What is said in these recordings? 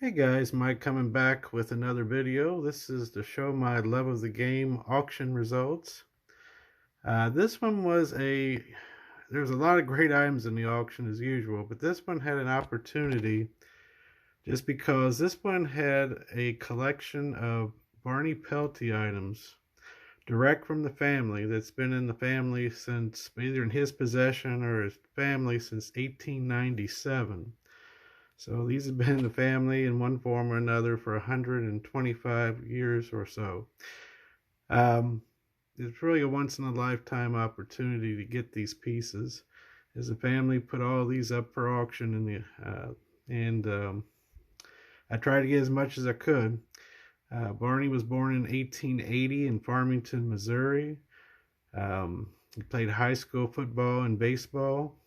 Hey guys, Mike coming back with another video. This is to show my love of the game auction results. This one was there's a lot of great items in the auction as usual, but this one had an opportunity just because this one had a collection of Barney Pelty items direct from the family that's been in the family since either in his possession or his family since 1897. So these have been in the family in one form or another for 125 years or so. Um, it's really a once-in-a-lifetime opportunity to get these pieces, as the family put all these up for auction, and I tried to get as much as I could. Barney was born in 1880 in Farmington, Missouri. He played high school football and baseball.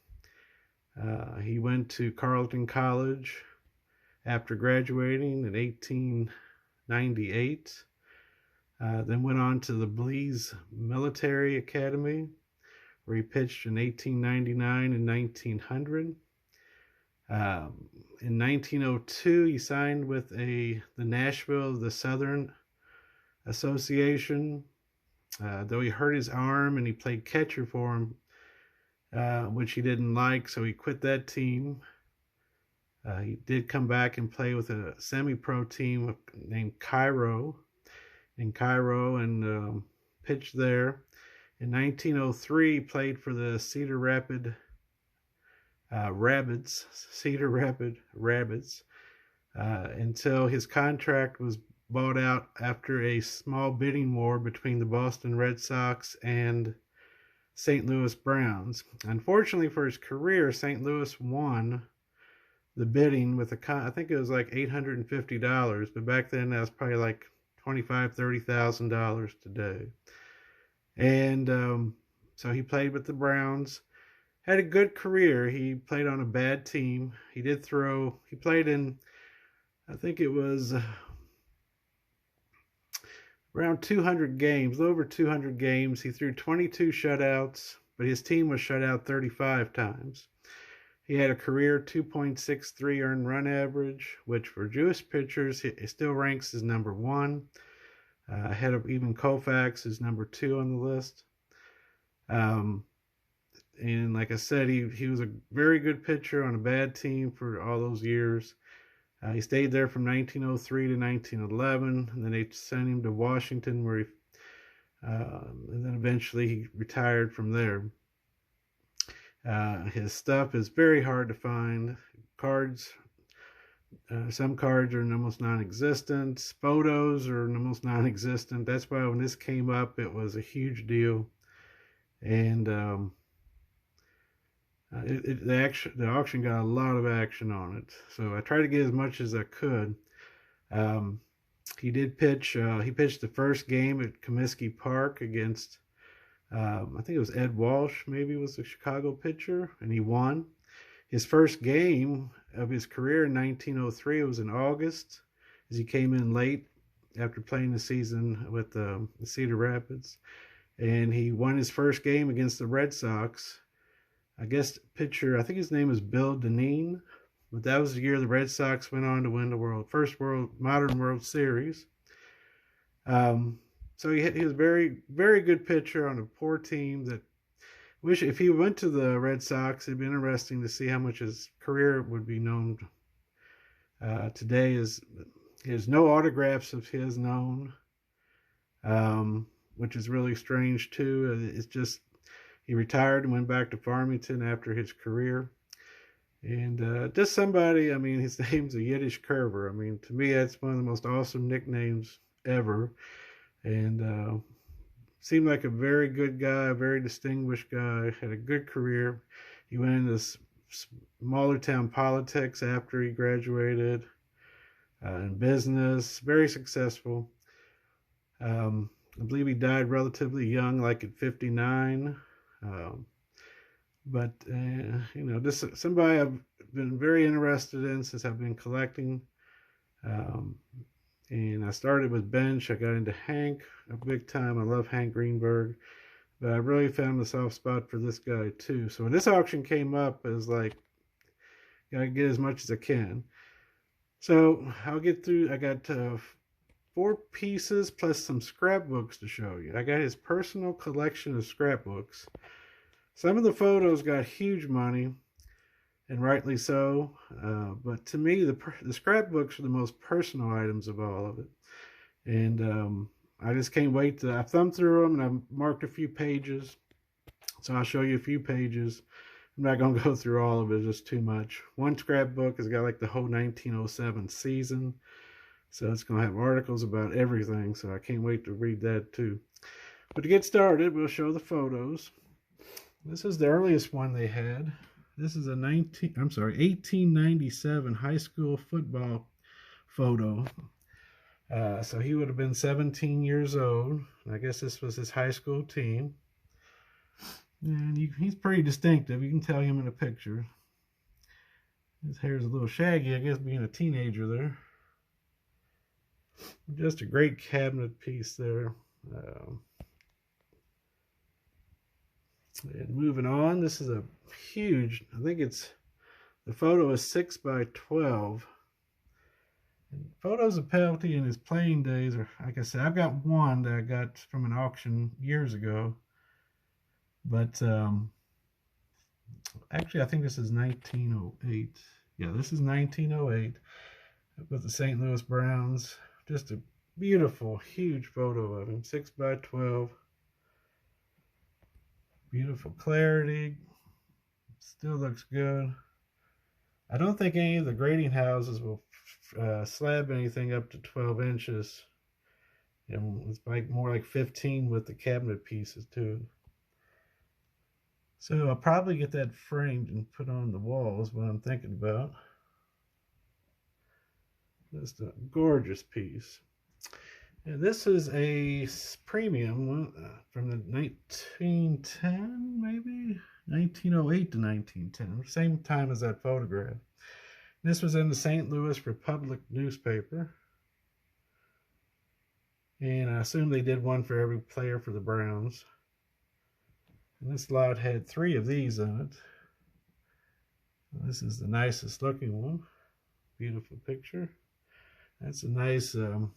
He went to Carleton College after graduating in 1898. Then went on to the Blees Military Academy, where he pitched in 1899 and 1900. In 1902, he signed with the Nashville, the Southern Association, though he hurt his arm and he played catcher for him, which he didn't like, so he quit that team. He did come back and play with a semi-pro team named Cairo, and pitched there. In 1903, he played for the Cedar Rapids, until his contract was bought out after a small bidding war between the Boston Red Sox and St. Louis Browns. Unfortunately for his career, St. Louis won the bidding with I think it was like $850, but back then that was probably like $25,000-$30,000 today. And so he played with the Browns, had a good career. He played on a bad team. He played in, I think it was around 200 games, a little over 200 games. He threw 22 shutouts, but his team was shut out 35 times. He had a career 2.63 earned run average, which for Jewish pitchers, it still ranks as number one. Ahead of even Koufax is number 2 on the list. And like I said, he was a very good pitcher on a bad team for all those years. He stayed there from 1903 to 1911, and then they sent him to Washington, where and then eventually he retired from there. His stuff is very hard to find. Some cards are almost non-existent. Photos are almost non-existent. That's why when this came up, it was a huge deal. And the auction got a lot of action on it. So I tried to get as much as I could. He did pitch. He pitched the first game at Comiskey Park against, I think it was Ed Walsh, maybe was the Chicago pitcher, and he won. His first game of his career in 1903 was in August, as he came in late after playing the season with the Cedar Rapids, and he won his first game against the Red Sox. I guess pitcher, I think his name was Bill Dineen, but that was the year the Red Sox went on to win the first modern World Series. So he was a very, very good pitcher on a poor team. That wish if he went to the Red Sox, it'd be interesting to see how much his career would be known today. There's no autographs of his known, which is really strange too. It's just he retired and went back to Farmington after his career. And just somebody, I mean, his name's a Yiddish Curver. I mean, to me, that's one of the most awesome nicknames ever. And seemed like a very good guy, a very distinguished guy, had a good career. He went into smaller town politics after he graduated, in business, very successful. I believe he died relatively young, like at 59. But this is somebody I've been very interested in since I've been collecting. And I started with Bench. I got into Hank a big time. I love Hank Greenberg, but I really found a soft spot for this guy too. So when this auction came up, it was like, gotta get as much as I can. So I'll get through. I got 4 pieces plus some scrapbooks to show you. I got his personal collection of scrapbooks. Some of the photos got huge money, and rightly so. But to me, the scrapbooks are the most personal items of all of it. And I just can't wait to. I thumbed through them and I marked a few pages. So I'll show you a few pages. I'm not going to go through all of it, it's just too much. One scrapbook has got like the whole 1907 season. So it's going to have articles about everything. So I can't wait to read that too. But to get started, we'll show the photos. This is the earliest one they had. This is a 1897 high school football photo. So he would have been 17 years old. I guess this was his high school team. And he's pretty distinctive. You can tell him in a picture. His hair's a little shaggy, I guess, being a teenager there. Just a great cabinet piece there. And moving on, this is a huge, I think the photo is 6 by 12. And photos of Pelty in his playing days are, like I said, I've got one that I got from an auction years ago. But actually, I think this is 1908. Yeah, this is 1908 with the St. Louis Browns. Just a beautiful, huge photo of him, 6 by 12. Beautiful clarity. Still looks good. I don't think any of the grading houses will slab anything up to 12 inches. And it's like more like 15 with the cabinet pieces too. So I'll probably get that framed and put on the wall is what I'm thinking about. Just a gorgeous piece. And this is a premium one from the 1910, maybe? 1908 to 1910, same time as that photograph. This was in the St. Louis Republic newspaper. And I assume they did one for every player for the Browns. And this lot had 3 of these on it. This is the nicest looking one. Beautiful picture. That's a nice 9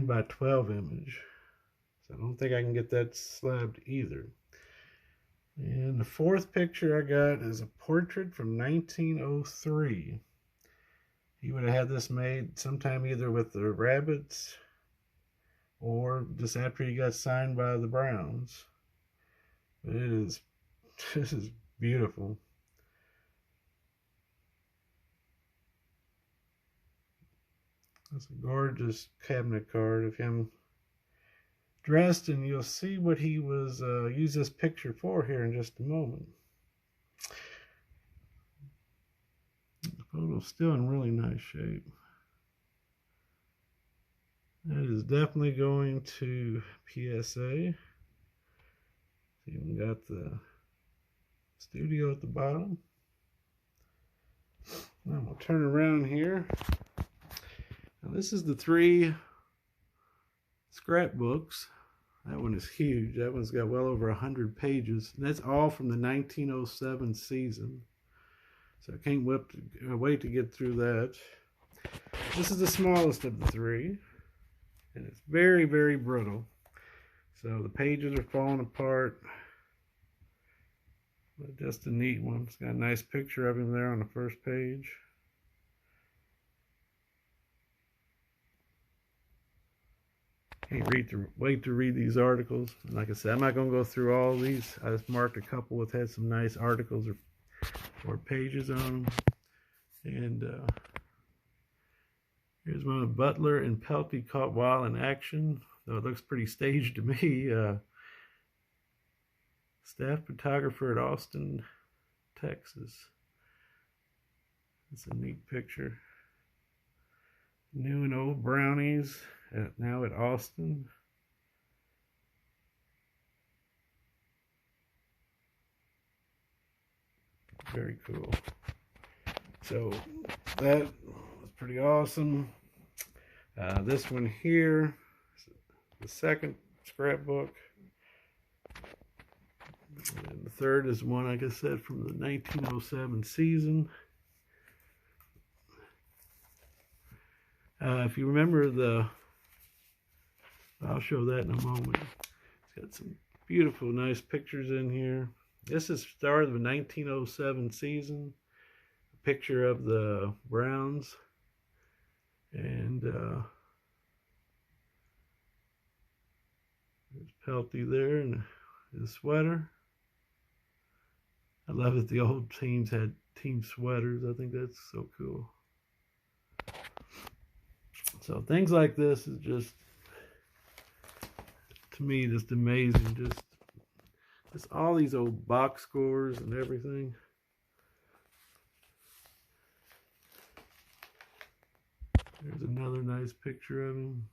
by 12 image. So I don't think I can get that slabbed either. And the 4th picture I got is a portrait from 1903. He would have had this made sometime either with the Rabbits or just after he got signed by the Browns. But this is beautiful. That's a gorgeous cabinet card of him dressed, and you'll see what he was used this picture for here in just a moment. The photo's still in really nice shape. That is definitely going to PSA. Even got the studio at the bottom. Now we'll turn around here. Now this is the 3 scrapbooks. That one is huge. That one's got well over 100 pages. And that's all from the 1907 season. So I can't wait to get through that. This is the smallest of the 3. And it's very, very brittle. So the pages are falling apart. But just a neat one. It's got a nice picture of him there on the first page. Can't wait to read these articles. And like I said, I'm not going to go through all these. I just marked a couple that had some nice articles or pages on them. And here's one of Butler and Pelty caught while in action. Though it looks pretty staged to me. Staff photographer at Austin, Texas. It's a neat picture. New and old brownies, now at Austin. Very cool. So that was pretty awesome. This one here, the 2nd scrapbook. And the 3rd is one, like I said, from the 1907 season. If you remember I'll show that in a moment. It's got some beautiful, nice pictures in here. This is start of the 1907 season. A picture of the Browns. And there's Pelty there and his sweater. I love that the old teams had team sweaters. I think that's so cool. So things like this is just, to me, just amazing. Just all these old box scores and everything. There's another nice picture of him.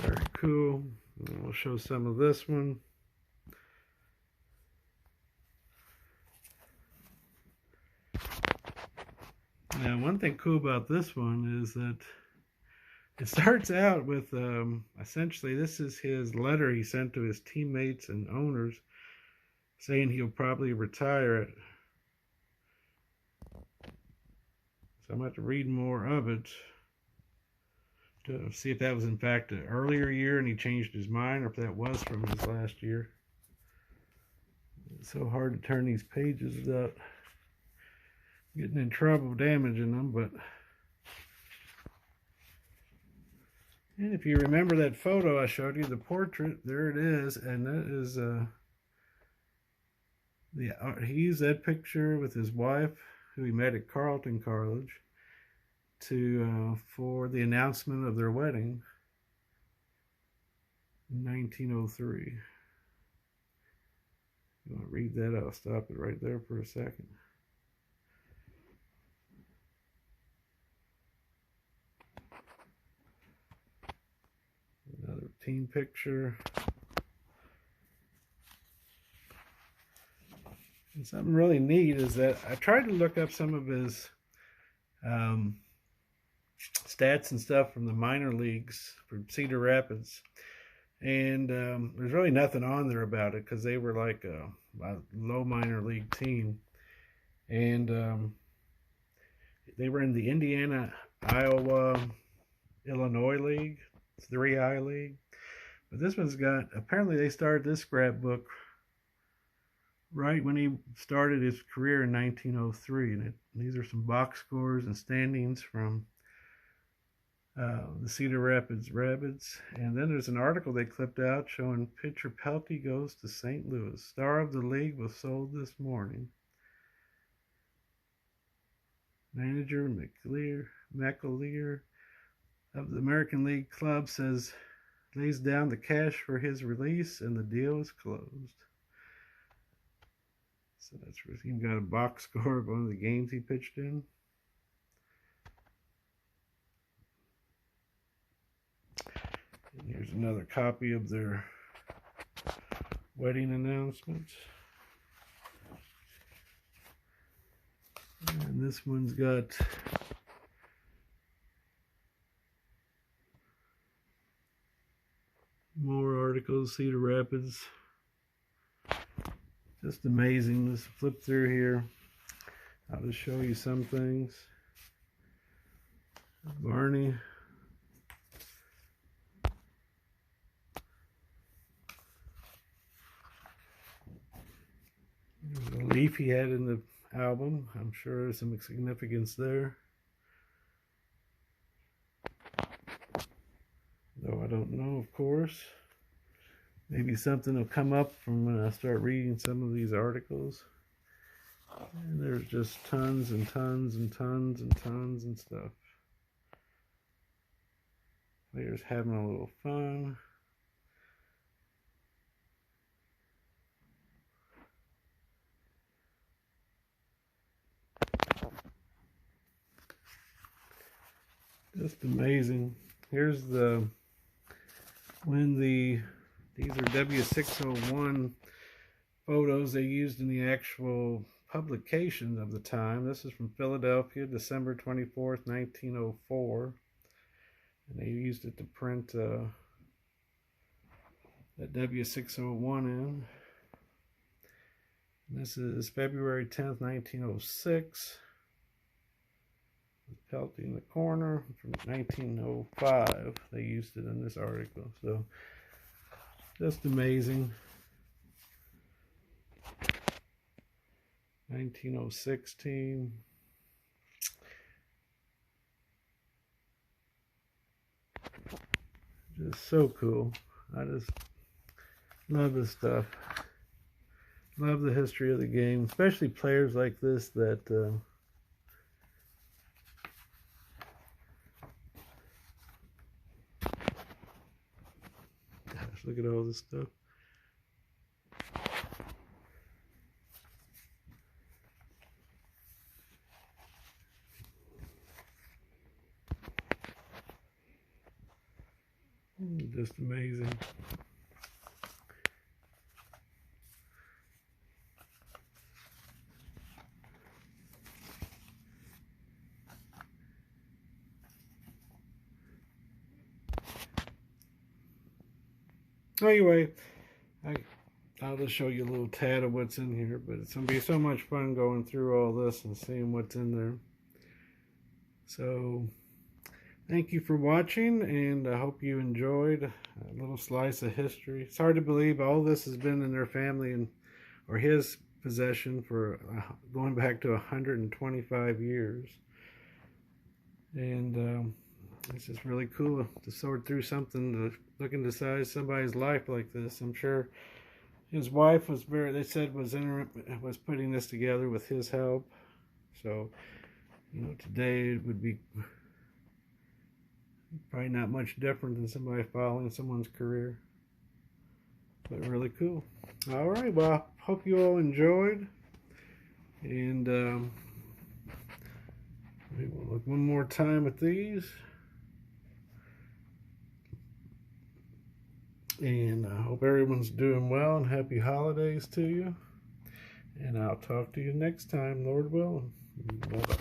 Very cool. And we'll show some of this one. Now, one thing cool about this one is that it starts out with, essentially, this is his letter he sent to his teammates and owners saying he'll probably retire. So I'm going to have to read more of it to see if that was in fact an earlier year and he changed his mind, or if that was from his last year. It's so hard to turn these pages without getting in trouble damaging them, but... And if you remember that photo I showed you, the portrait, there it is, and that is he used that picture with his wife, who he met at Carleton College, for the announcement of their wedding in 1903. You want to read that? I'll stop it right there for a second. Another team picture. And something really neat is that I tried to look up some of his stats and stuff from the minor leagues for Cedar Rapids, and there's really nothing on there about it because they were like a low minor league team, and they were in the Indiana, Iowa, Illinois League, 3I League. But this one's got, apparently they started this scrapbook right when he started his career in 1903, and these are some box scores and standings from the Cedar Rapids Rabbits. And then there's an article they clipped out showing pitcher Pelty goes to St. Louis. Star of the league was sold this morning. Manager McAleer of the American League Club lays down the cash for his release, and the deal is closed. So that's where he got a box score of one of the games he pitched in. And here's another copy of their wedding announcement. And this one's got more articles, Cedar Rapids. Just amazing. Let's flip through here. I'll just show you some things. Barney. There's a leaf he had in the album. I'm sure there's some significance there. Though I don't know, of course. Maybe something will come up from when I start reading some of these articles. And there's just tons and tons and tons and tons and stuff. Players having a little fun. Just amazing. Here's these are W601 photos they used in the actual publication of the time. This is from Philadelphia, December 24th, 1904. And they used it to print that W601 in. This is February 10th, 1906. Pelty in the corner from 1905. They used it in this article. So, just amazing. 1906 team. Just so cool. I just love this stuff. Love the history of the game, especially players like this that gosh, look at all this stuff. Just amazing. Anyway, I'll just show you a little tad of what's in here, but it's going to be so much fun going through all this and seeing what's in there. So, thank you for watching, and I hope you enjoyed a little slice of history. It's hard to believe all this has been in their family or his possession for going back to 125 years. And it's just really cool to sort through something to look inside somebody's life like this. I'm sure his wife was they said was putting this together with his help. So, you know, today it would be probably not much different than somebody following someone's career. But really cool. All right, well, I hope you all enjoyed. And we will look one more time at these. And I hope everyone's doing well, and happy holidays to you. And I'll talk to you next time, Lord willing. Bye-bye.